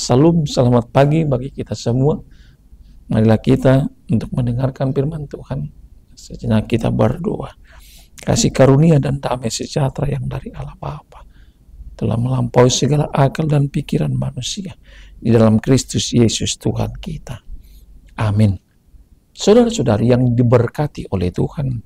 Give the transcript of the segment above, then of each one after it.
Salam, selamat pagi bagi kita semua. Marilah kita untuk mendengarkan firman Tuhan. Sejenak kita berdoa. Kasih karunia dan damai sejahtera yang dari Allah Bapa telah melampaui segala akal dan pikiran manusia di dalam Kristus Yesus Tuhan kita. Amin. Saudara-saudari yang diberkati oleh Tuhan,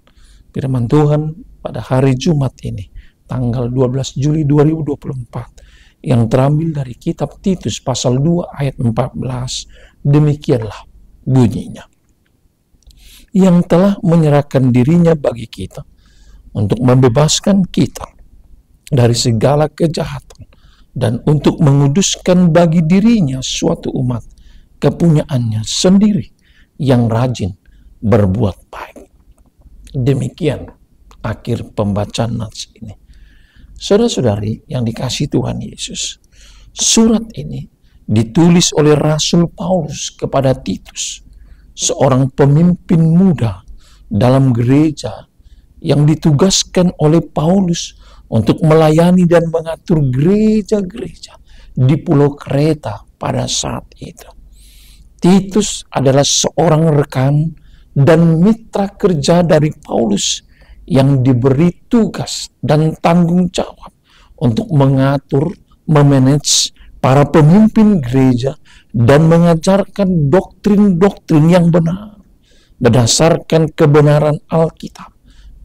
firman Tuhan pada hari Jumat ini, tanggal 12 Juli 2024, yang terambil dari kitab Titus pasal 2 ayat 14, demikianlah bunyinya. Yang telah menyerahkan dirinya bagi kita, untuk membebaskan kita dari segala kejahatan, dan untuk menguduskan bagi dirinya suatu umat, kepunyaannya sendiri, yang rajin berbuat baik. Demikian akhir pembacaan nats ini. Saudara-saudari yang dikasihi Tuhan Yesus, surat ini ditulis oleh Rasul Paulus kepada Titus, seorang pemimpin muda dalam gereja yang ditugaskan oleh Paulus untuk melayani dan mengatur gereja-gereja di Pulau Kreta pada saat itu. Titus adalah seorang rekan dan mitra kerja dari Paulus yang diberi tugas dan tanggung jawab untuk mengatur, memanage para pemimpin gereja dan mengajarkan doktrin-doktrin yang benar berdasarkan kebenaran Alkitab,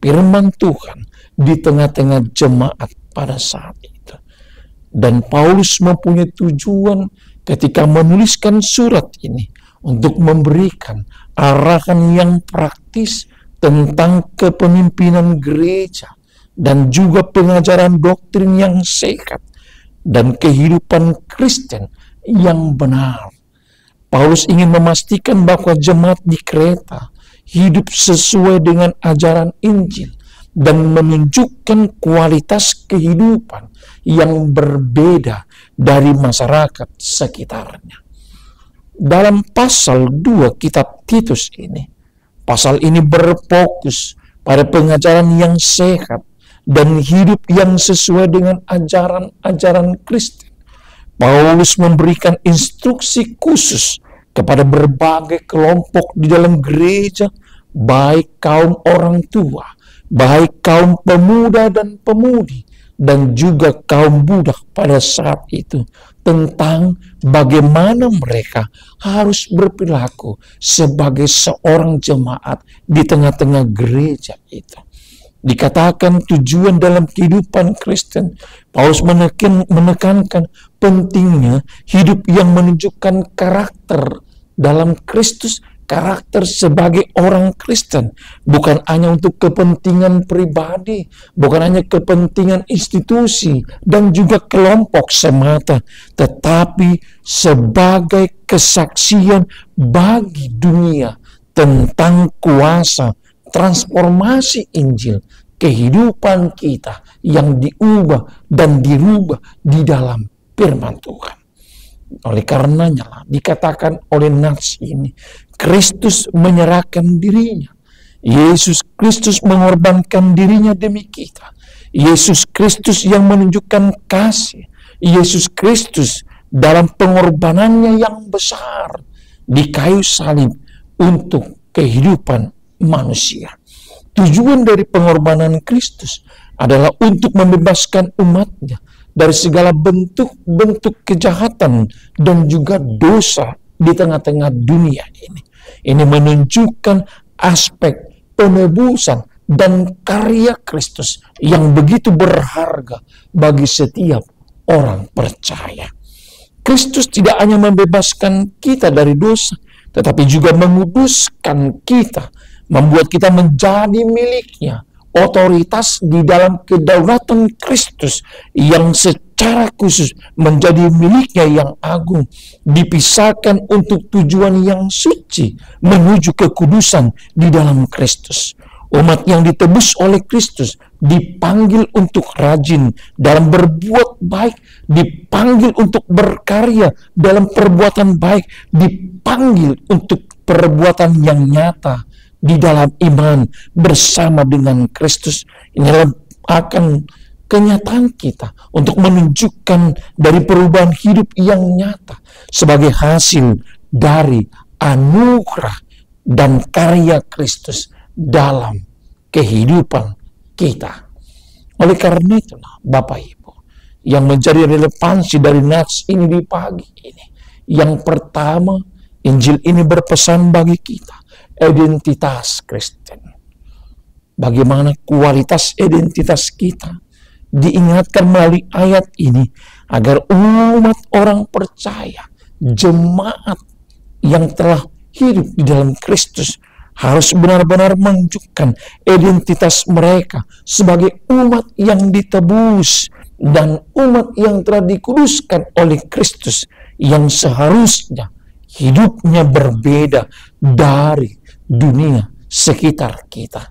firman Tuhan di tengah-tengah jemaat pada saat itu. Dan Paulus mempunyai tujuan ketika menuliskan surat ini untuk memberikan arahan yang praktis tentang kepemimpinan gereja dan juga pengajaran doktrin yang sehat dan kehidupan Kristen yang benar. Paulus ingin memastikan bahwa jemaat di Kreta hidup sesuai dengan ajaran Injil dan menunjukkan kualitas kehidupan yang berbeda dari masyarakat sekitarnya. Dalam pasal 2 kitab Titus ini, pasal ini berfokus pada pengajaran yang sehat dan hidup yang sesuai dengan ajaran-ajaran Kristen. Paulus memberikan instruksi khusus kepada berbagai kelompok di dalam gereja, baik kaum orang tua, baik kaum pemuda dan pemudi, dan juga kaum budak pada saat itu, tentang bagaimana mereka harus berperilaku sebagai seorang jemaat di tengah-tengah gereja itu. Dikatakan tujuan dalam kehidupan Kristen, Paulus menekankan pentingnya hidup yang menunjukkan karakter dalam Kristus, karakter sebagai orang Kristen, bukan hanya untuk kepentingan pribadi, bukan hanya kepentingan institusi dan juga kelompok semata, tetapi sebagai kesaksian bagi dunia tentang kuasa transformasi Injil, kehidupan kita yang diubah dan dirubah di dalam firman Tuhan. Oleh karenanya lah, dikatakan oleh nats ini, Kristus menyerahkan dirinya. Yesus Kristus mengorbankan dirinya demi kita. Yesus Kristus yang menunjukkan kasih. Yesus Kristus dalam pengorbanannya yang besar di kayu salib untuk kehidupan manusia. Tujuan dari pengorbanan Kristus adalah untuk membebaskan umatnya dari segala bentuk-bentuk kejahatan dan juga dosa di tengah-tengah dunia ini. Ini menunjukkan aspek penebusan dan karya Kristus yang begitu berharga bagi setiap orang percaya. Kristus tidak hanya membebaskan kita dari dosa, tetapi juga menguduskan kita, membuat kita menjadi miliknya, otoritas di dalam kedaulatan Kristus yang secara khusus menjadi miliknya yang agung, dipisahkan untuk tujuan yang suci menuju kekudusan di dalam Kristus. Umat yang ditebus oleh Kristus dipanggil untuk rajin dalam berbuat baik, dipanggil untuk berkarya dalam perbuatan baik, dipanggil untuk perbuatan yang nyata di dalam iman bersama dengan Kristus. Inilah akan kenyataan kita untuk menunjukkan dari perubahan hidup yang nyata sebagai hasil dari anugerah dan karya Kristus dalam kehidupan kita. Oleh karena itulah Bapak Ibu, yang menjadi relevansi dari nats ini di pagi ini, yang pertama, Injil ini berpesan bagi kita identitas Kristen. Bagaimana kualitas identitas kita diingatkan melalui ayat ini agar umat orang percaya, jemaat yang telah hidup di dalam Kristus harus benar-benar menunjukkan identitas mereka sebagai umat yang ditebus dan umat yang telah dikuduskan oleh Kristus, yang seharusnya hidupnya berbeda dari dunia sekitar kita.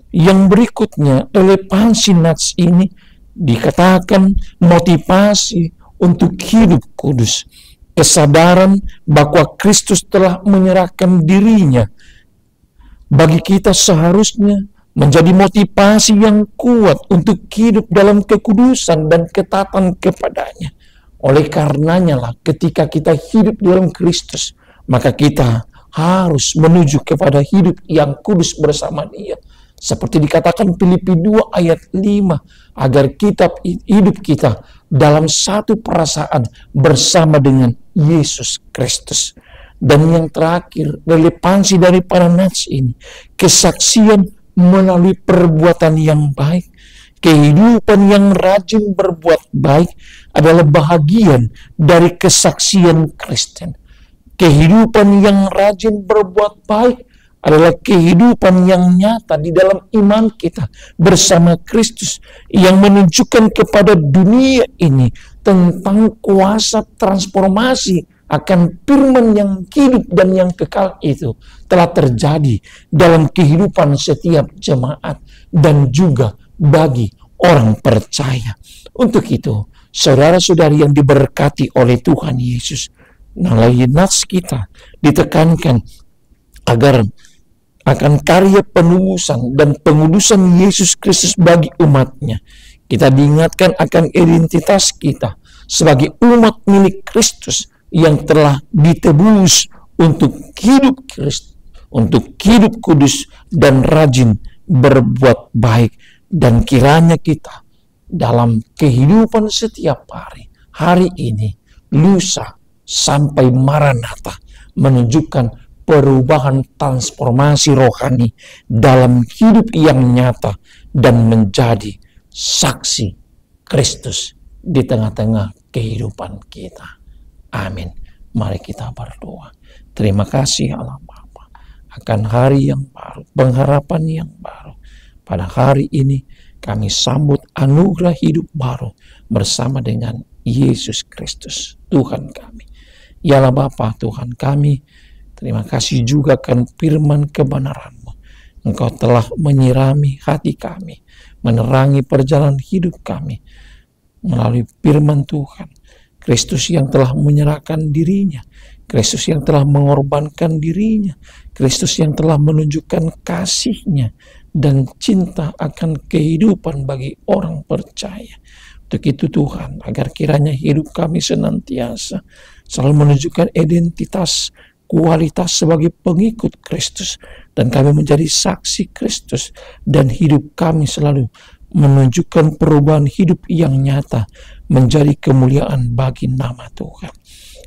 Yang berikutnya, relevansi nats ini dikatakan motivasi untuk hidup kudus. Kesadaran bahwa Kristus telah menyerahkan dirinya bagi kita seharusnya menjadi motivasi yang kuat untuk hidup dalam kekudusan dan ketaatan kepadanya. Oleh karenanya lah, ketika kita hidup dalam Kristus, maka kita harus menuju kepada hidup yang kudus bersama Dia. Seperti dikatakan Filipi 2 ayat 5, agar hidup kita dalam satu perasaan bersama dengan Yesus Kristus. Dan yang terakhir, relevansi daripada nats ini, kesaksian melalui perbuatan yang baik. Kehidupan yang rajin berbuat baik adalah bahagian dari kesaksian Kristen. Kehidupan yang rajin berbuat baik adalah kehidupan yang nyata di dalam iman kita bersama Kristus, yang menunjukkan kepada dunia ini tentang kuasa transformasi akan firman yang hidup dan yang kekal itu telah terjadi dalam kehidupan setiap jemaat dan juga bagi orang percaya. Untuk itu, saudara-saudari yang diberkati oleh Tuhan Yesus, melalui nats kita ditekankan agar akan karya penebusan dan pengudusan Yesus Kristus bagi umatnya. Kita diingatkan akan identitas kita sebagai umat milik Kristus yang telah ditebus untuk hidup Kristus, untuk hidup kudus dan rajin berbuat baik. Dan kiranya kita dalam kehidupan setiap hari ini, lusa, sampai Maranatha, menunjukkan perubahan transformasi rohani dalam hidup yang nyata dan menjadi saksi Kristus di tengah-tengah kehidupan kita. Amin. Mari kita berdoa. Terima kasih Allah Bapa akan hari yang baru, pengharapan yang baru. Pada hari ini kami sambut anugerah hidup baru bersama dengan Yesus Kristus, Tuhan kami. Ya Allah Bapa, Tuhan kami, terima kasih juga kan firman kebenaran-Mu. Engkau telah menyirami hati kami, menerangi perjalanan hidup kami melalui firman Tuhan. Kristus yang telah menyerahkan dirinya, Kristus yang telah mengorbankan dirinya, Kristus yang telah menunjukkan kasih-Nya dan cinta akan kehidupan bagi orang percaya. Untuk itu Tuhan, agar kiranya hidup kami senantiasa selalu menunjukkan identitas, kualitas sebagai pengikut Kristus, dan kami menjadi saksi Kristus, dan hidup kami selalu menunjukkan perubahan hidup yang nyata menjadi kemuliaan bagi nama Tuhan.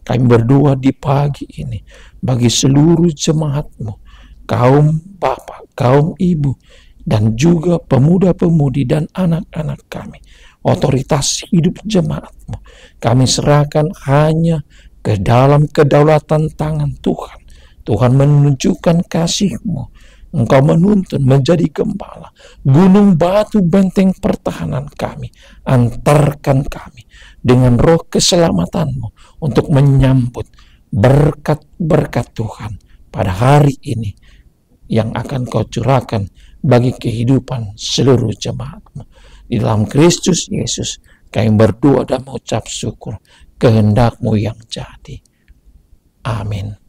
Kami berdoa di pagi ini bagi seluruh jemaat-Mu, kaum bapak, kaum ibu, dan juga pemuda-pemudi dan anak-anak kami, otoritas hidup jemaat-Mu. Kami serahkan hanya ke dalam kedaulatan tangan Tuhan. Tuhan menunjukkan kasih-Mu. Engkau menuntun menjadi gembala, gunung batu benteng pertahanan kami. Antarkan kami dengan roh keselamatan-Mu untuk menyambut berkat-berkat Tuhan pada hari ini yang akan Kau curahkan bagi kehidupan seluruh jemaat-Mu. Di dalam Kristus Yesus kami berdoa dan mengucap syukur, kehendak-Mu yang jadi. Amin.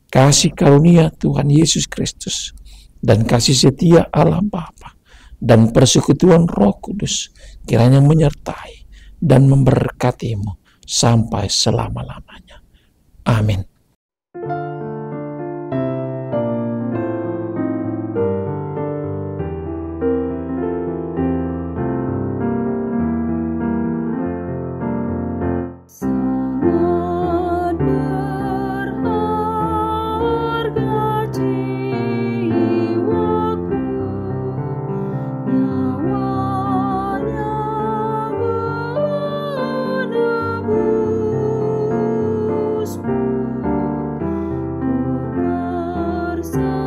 Kasih karunia Tuhan Yesus Kristus dan kasih setia Allah Bapa dan persekutuan Roh Kudus kiranya menyertai dan memberkatimu sampai selama-lamanya. Amin. Sangat berharga jiwaku, nyawanya menebusmu. Ku bersama